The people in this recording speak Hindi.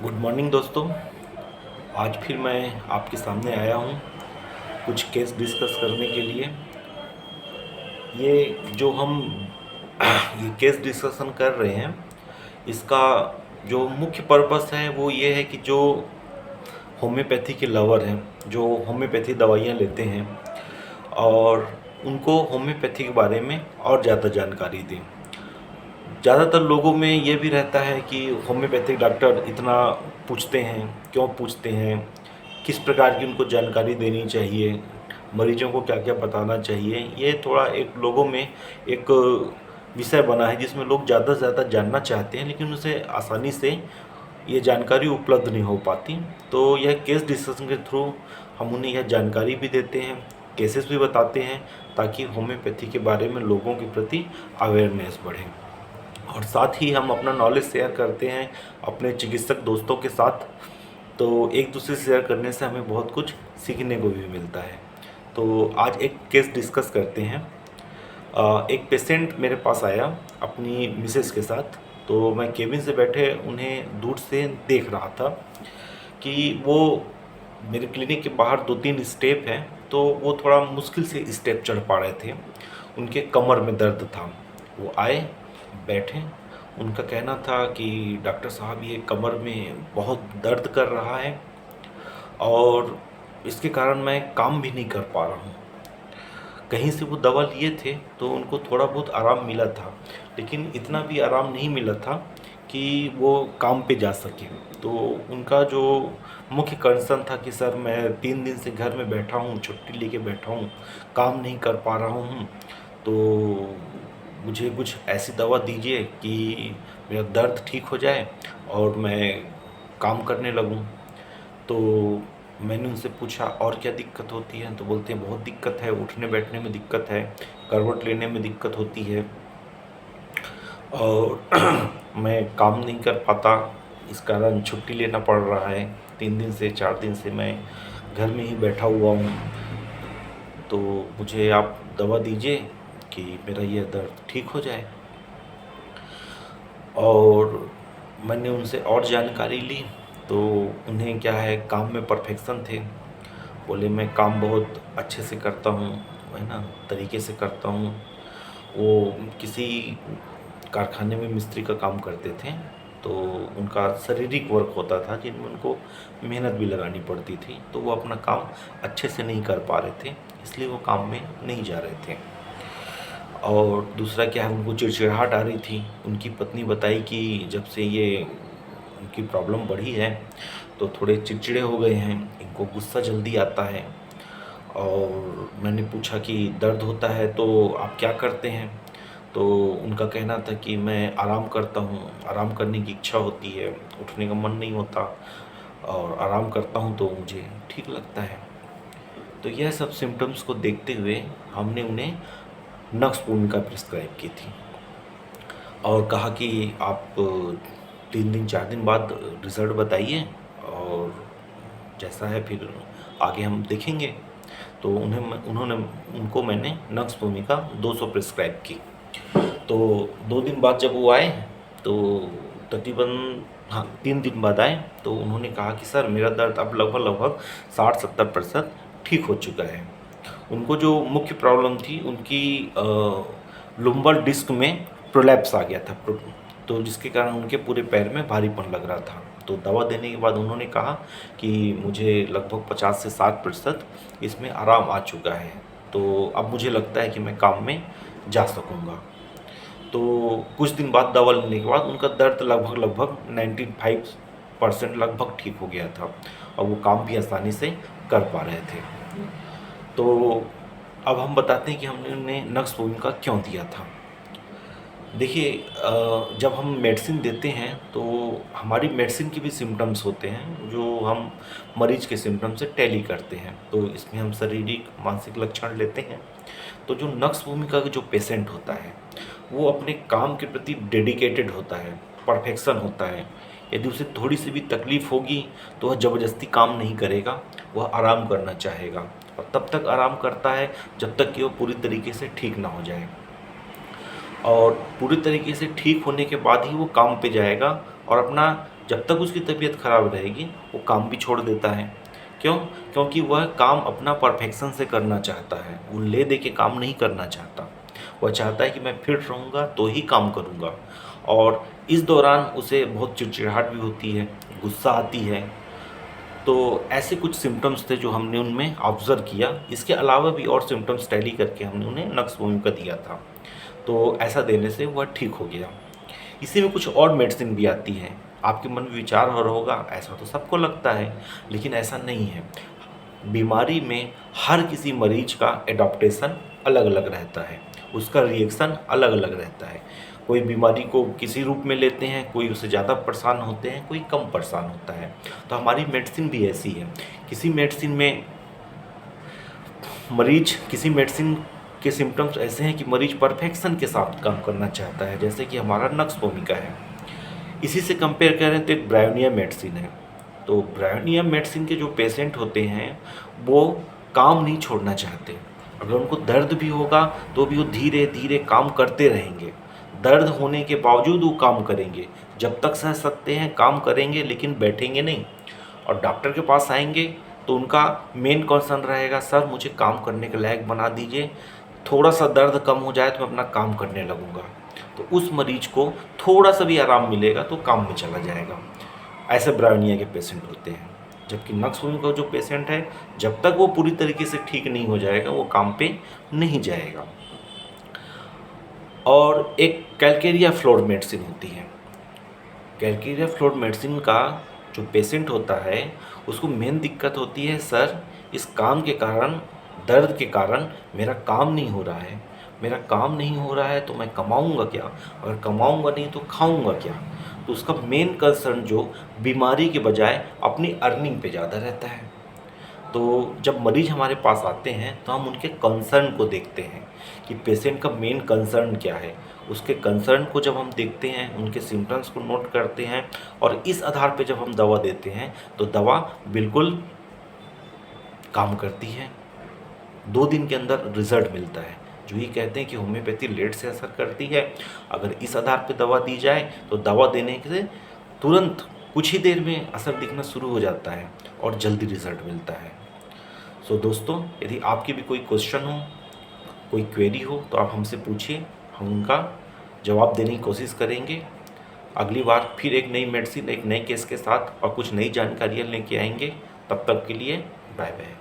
गुड मॉर्निंग दोस्तों। आज फिर मैं आपके सामने आया हूँ कुछ केस डिस्कस करने के लिए। ये जो हम ये केस डिस्कशन कर रहे हैं, इसका जो मुख्य पर्पस है वो ये है कि जो होम्योपैथी के लवर हैं, जो होम्योपैथी दवाइयाँ लेते हैं और उनको होम्योपैथी के बारे में और ज़्यादा जानकारी दें। ज़्यादातर लोगों में ये भी रहता है कि होम्योपैथिक डॉक्टर इतना पूछते हैं, क्यों पूछते हैं, किस प्रकार की उनको जानकारी देनी चाहिए, मरीजों को क्या क्या बताना चाहिए। ये थोड़ा एक लोगों में एक विषय बना है जिसमें लोग ज़्यादा से ज़्यादा जानना चाहते हैं, लेकिन उसे आसानी से ये जानकारी उपलब्ध नहीं हो पाती। तो यह केस डिस्कशन के थ्रू हम उन्हें यह जानकारी भी देते हैं, केसेस भी बताते हैं, ताकि होम्योपैथी के बारे में लोगों के प्रति अवेयरनेस बढ़े। और साथ ही हम अपना नॉलेज शेयर करते हैं अपने चिकित्सक दोस्तों के साथ। तो एक दूसरे से शेयर करने से हमें बहुत कुछ सीखने को भी मिलता है। तो आज एक केस डिस्कस करते हैं। एक पेशेंट मेरे पास आया अपनी मिसेस के साथ। तो मैं केबिन से बैठे उन्हें दूर से देख रहा था कि वो मेरे क्लिनिक के बाहर 2-3 स्टेप हैं, तो वो थोड़ा मुश्किल से स्टेप चढ़ पा रहे थे। उनके कमर में दर्द था। वो आए, बैठे। उनका कहना था कि डॉक्टर साहब, ये कमर में बहुत दर्द कर रहा है और इसके कारण मैं काम भी नहीं कर पा रहा हूँ। कहीं से वो दवा लिए थे तो उनको थोड़ा बहुत आराम मिला था, लेकिन इतना भी आराम नहीं मिला था कि वो काम पे जा सके। तो उनका जो मुख्य कंसर्न था कि सर, मैं 3 दिन से घर में बैठा हूँ, छुट्टी लेके बैठा हूँ, काम नहीं कर पा रहा हूँ, तो मुझे कुछ ऐसी दवा दीजिए कि मेरा दर्द ठीक हो जाए और मैं काम करने लगूँ। तो मैंने उनसे पूछा और क्या दिक्कत होती है, तो बोलते हैं बहुत दिक्कत है, उठने बैठने में दिक्कत है, करवट लेने में दिक्कत होती है और मैं काम नहीं कर पाता, इस कारण छुट्टी लेना पड़ रहा है। 3 दिन से 4 दिन से मैं घर में ही बैठा हुआ हूँ, तो मुझे आप दवा दीजिए कि मेरा यह दर्द ठीक हो जाए। और मैंने उनसे और जानकारी ली। तो उन्हें क्या है, काम में परफेक्शन थे। बोले मैं काम बहुत अच्छे से करता हूँ, है ना, तरीके से करता हूँ। वो किसी कारखाने में मिस्त्री का काम करते थे, तो उनका शारीरिक वर्क होता था जिनमें उनको मेहनत भी लगानी पड़ती थी। तो वो अपना काम अच्छे से नहीं कर पा रहे थे, इसलिए वो काम में नहीं जा रहे थे। और दूसरा क्या है, उनको चिड़चिड़ाहट आ रही थी। उनकी पत्नी बताई कि जब से ये उनकी प्रॉब्लम बढ़ी है तो थोड़े चिड़चिड़े हो गए हैं, इनको गुस्सा जल्दी आता है। और मैंने पूछा कि दर्द होता है तो आप क्या करते हैं, तो उनका कहना था कि मैं आराम करता हूँ, आराम करने की इच्छा होती है, उठने का मन नहीं होता, और आराम करता हूँ तो मुझे ठीक लगता है। तो यह सब सिम्टम्स को देखते हुए हमने उन्हें नक्स भूमिका प्रिस्क्राइब की थी और कहा कि आप 3 दिन 4 दिन बाद रिज़ल्ट बताइए और जैसा है फिर आगे हम देखेंगे। तो उन्होंने उनको मैंने नक्स भूमिका 200 प्रिस्क्राइब की। तो 2 दिन बाद जब वो आए तो तकरीबन, हाँ, 3 दिन बाद आए, तो उन्होंने कहा कि सर, मेरा दर्द अब लगभग 60-70% ठीक हो चुका है। उनको जो मुख्य प्रॉब्लम थी, उनकी लुम्बर डिस्क में प्रोलैप्स आ गया था, तो जिसके कारण उनके पूरे पैर में भारीपन लग रहा था। तो दवा देने के बाद उन्होंने कहा कि मुझे लगभग 50 से 60% इसमें आराम आ चुका है, तो अब मुझे लगता है कि मैं काम में जा सकूँगा। तो कुछ दिन बाद दवा लेने के बाद उनका दर्द लगभग 95% लगभग ठीक हो गया था और वो काम भी आसानी से कर पा रहे थे। तो अब हम बताते हैं कि हमने उन्हें नक्स भूमिका क्यों दिया था। देखिए, जब हम मेडिसिन देते हैं तो हमारी मेडिसिन के भी सिम्टम्स होते हैं जो हम मरीज के सिम्टम से टैली करते हैं। तो इसमें हम शारीरिक मानसिक लक्षण लेते हैं। तो जो नक्स भूमिका का जो पेशेंट होता है, वो अपने काम के प्रति डेडिकेटेड होता है, परफेक्शन होता है। यदि उसे थोड़ी सी भी तकलीफ़ होगी तो वह ज़बरदस्ती काम नहीं करेगा, वह आराम करना चाहेगा और तब तक आराम करता है जब तक कि वो पूरी तरीके से ठीक ना हो जाए। और पूरी तरीके से ठीक होने के बाद ही वो काम पे जाएगा और अपना जब तक उसकी तबीयत ख़राब रहेगी वो काम भी छोड़ देता है। क्यों? क्योंकि वह काम अपना परफेक्शन से करना चाहता है, वो ले दे के काम नहीं करना चाहता। वह चाहता है कि मैं फिट रहूँगा तो ही काम करूँगा, और इस दौरान उसे बहुत चिड़चिड़ाहट भी होती है, गुस्सा आती है। तो ऐसे कुछ सिम्पटम्स थे जो हमने उनमें ऑब्ज़र्व किया। इसके अलावा भी और सिम्पटम्स टैली करके हमने उन्हें नक्स-बोमी का दिया था। तो ऐसा देने से वह ठीक हो गया। इसी में कुछ और मेडिसिन भी आती हैं। आपके मन में विचार हो रहा होगा, ऐसा तो सबको लगता है, लेकिन ऐसा नहीं है। बीमारी में हर किसी मरीज का एडॉप्टेशन अलग-अलग रहता है, उसका रिएक्शन अलग-अलग रहता है। कोई बीमारी को किसी रूप में लेते हैं, कोई उससे ज़्यादा परेशान होते हैं, कोई कम परेशान होता है। तो हमारी मेडिसिन भी ऐसी है। किसी मेडिसिन के सिम्पटम्स ऐसे हैं कि मरीज परफेक्शन के साथ काम करना चाहता है, जैसे कि हमारा नक्स-बोमी का है। इसी से कंपेयर करें तो एक ब्रायोनिया मेडिसिन है। तो ब्रायोनिया मेडिसिन के जो पेशेंट होते हैं वो काम नहीं छोड़ना चाहते। अगर उनको दर्द भी होगा तो भी वो धीरे धीरे काम करते रहेंगे। दर्द होने के बावजूद वो काम करेंगे, जब तक सह सकते हैं काम करेंगे, लेकिन बैठेंगे नहीं। और डॉक्टर के पास आएंगे तो उनका मेन कंसर्न रहेगा, सर मुझे काम करने के लायक बना दीजिए, थोड़ा सा दर्द कम हो जाए तो मैं अपना काम करने लगूँगा। तो उस मरीज को थोड़ा सा भी आराम मिलेगा तो काम में चला जाएगा। ऐसे ब्रायोनिया के पेशेंट होते हैं। जबकि नक्स-बोमी का जो पेशेंट है, जब तक वो पूरी तरीके से ठीक नहीं हो जाएगा वो काम पे नहीं जाएगा। और एक कैलकेरिया फ्लोर मेडिसिन होती है। कैलकेरिया फ्लोर मेडिसिन का जो पेशेंट होता है उसको मेन दिक्कत होती है, सर इस काम के कारण, दर्द के कारण मेरा काम नहीं हो रहा है। मेरा काम नहीं हो रहा है तो मैं कमाऊँगा क्या? अगर कमाऊँगा नहीं तो खाऊँगा क्या? तो उसका मेन कंसर्न जो बीमारी के बजाय अपनी अर्निंग पे ज़्यादा रहता है। तो जब मरीज़ हमारे पास आते हैं तो हम उनके कंसर्न को देखते हैं कि पेशेंट का मेन कंसर्न क्या है। उसके कंसर्न को जब हम देखते हैं, उनके सिम्पटम्स को नोट करते हैं, और इस आधार पे जब हम दवा देते हैं तो दवा बिल्कुल काम करती है। 2 दिन के अंदर रिज़ल्ट मिलता है। जो ये कहते हैं कि होम्योपैथी लेट से असर करती है, अगर इस आधार पे दवा दी जाए तो दवा देने से तुरंत कुछ ही देर में असर दिखना शुरू हो जाता है और जल्दी रिज़ल्ट मिलता है। सो दोस्तों, यदि आपकी भी कोई क्वेश्चन हो, कोई क्वेरी हो तो आप हमसे पूछिए, हम उनका जवाब देने की कोशिश करेंगे। अगली बार फिर एक नई मेडिसिन, एक नए केस के साथ और कुछ नई जानकारियाँ लेके आएंगे। तब तक के लिए बाय बाय।